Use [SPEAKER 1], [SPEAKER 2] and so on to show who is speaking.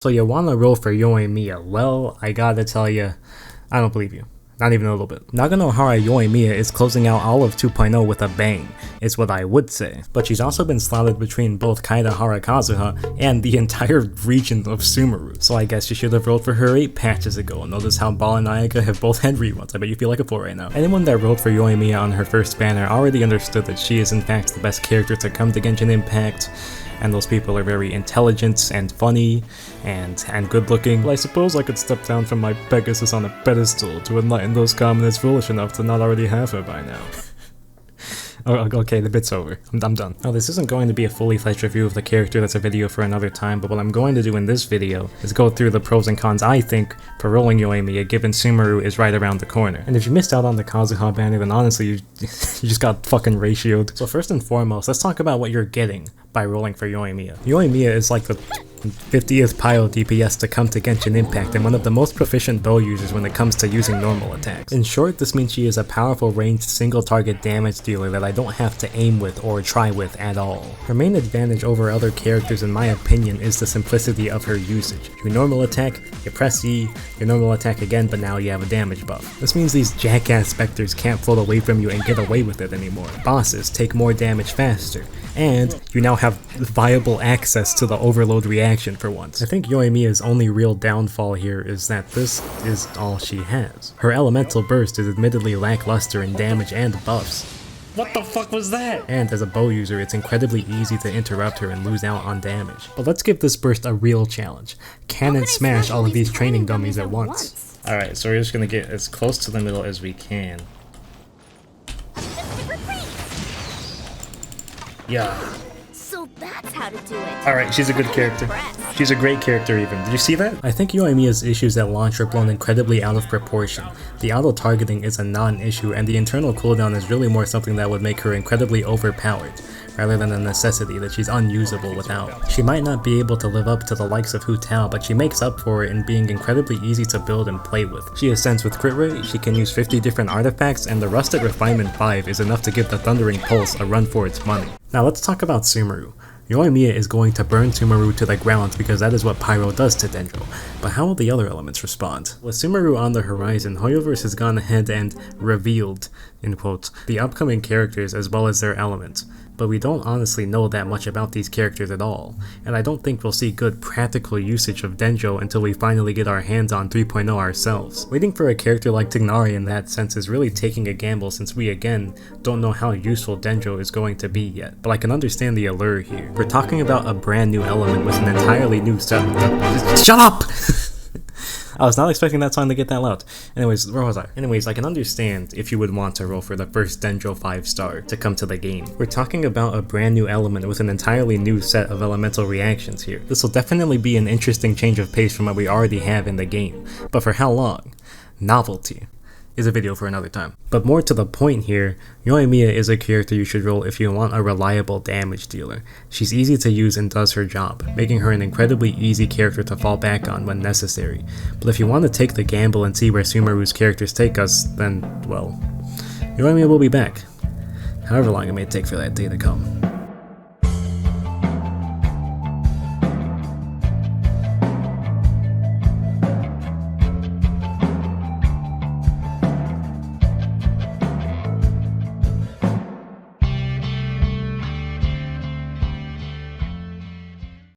[SPEAKER 1] So you wanna roll for Yoimiya? Well, I gotta tell you, I don't believe you. Not even a little bit. Naganohara Yoimiya is closing out all of 2.0 with a bang, is what I would say. But she's also been slotted between both Kaedahara Kazuha and the entire region of Sumeru. So I guess you should have rolled for her 8 patches ago. Notice how Ball and Ayaka have both had reruns. I bet you feel like a fool right now. Anyone that rolled for Yoimiya on her first banner already understood that she is in fact the best character to come to Genshin Impact. And those people are very intelligent and funny and good looking. Well, I suppose I could step down from my Pegasus on a pedestal to enlighten those commoners foolish enough to not already have her by now. Okay, the bit's over. I'm done. Now, this isn't going to be a fully fledged review of the character, that's a video for another time, but what I'm going to do in this video is go through the pros and cons I think for rolling Yoimiya, given Sumeru is right around the corner. And if you missed out on the Kazuha banner, then honestly, you just got fucking ratioed. So first and foremost, let's talk about what you're getting by rolling for Yoimiya. Yoimiya is like the 50th Pyro DPS to come to Genshin Impact and one of the most proficient bow users when it comes to using normal attacks. In short, this means she is a powerful ranged single target damage dealer that I don't have to aim with or try with at all. Her main advantage over other characters in my opinion is the simplicity of her usage. Your normal attack, you press E, your normal attack again, but now you have a damage buff. This means these jackass specters can't float away from you and get away with it anymore. Bosses take more damage faster, and you now have viable access to the overload reaction for once. I think Yoimiya's only real downfall here is that this is all she has. Her elemental burst is admittedly lackluster in damage and buffs. What the fuck was that? And as a bow user, it's incredibly easy to interrupt her and lose out on damage. But let's give this burst a real challenge. Can it smash all of these training dummies at once? Alright, so we're just gonna get as close to the middle as we can. Yeah.
[SPEAKER 2] So that's how to do it.
[SPEAKER 1] Alright, she's a good character. She's a great character even. Did you see that? I think Yoimiya's issues at launch are blown incredibly out of proportion. The auto-targeting is a non-issue, and the internal cooldown is really more something that would make her incredibly overpowered, rather than a necessity that she's unusable without. She might not be able to live up to the likes of Hu Tao, but she makes up for it in being incredibly easy to build and play with. She ascends with crit rate, she can use 50 different artifacts, and the Rusted Refinement 5 is enough to give the Thundering Pulse a run for its money. Now let's talk about Sumeru. Yoimiya is going to burn Sumeru to the ground because that is what Pyro does to Dendro, but how will the other elements respond? With Sumeru on the horizon, Hoyoverse has gone ahead and revealed, in quotes, the upcoming characters as well as their elements, but we don't honestly know that much about these characters at all, and I don't think we'll see good practical usage of Dendro until we finally get our hands on 3.0 ourselves. Waiting for a character like Tignari in that sense is really taking a gamble since we again don't know how useful Dendro is going to be yet, but I can understand the allure here. We're talking about a brand new element with an entirely new set. Shut up! I was not expecting that song to get that loud. Anyways, where was I? Anyways, I can understand if you would want to roll for the first Dendro 5-star to come to the game. We're talking about a brand new element with an entirely new set of elemental reactions here. This will definitely be an interesting change of pace from what we already have in the game. But for how long? Novelty is a video for another time. But more to the point here, Yoimiya is a character you should roll if you want a reliable damage dealer. She's easy to use and does her job, making her an incredibly easy character to fall back on when necessary. But if you want to take the gamble and see where Sumeru's characters take us, then, well, Yoimiya will be back. However long it may take for that day to come.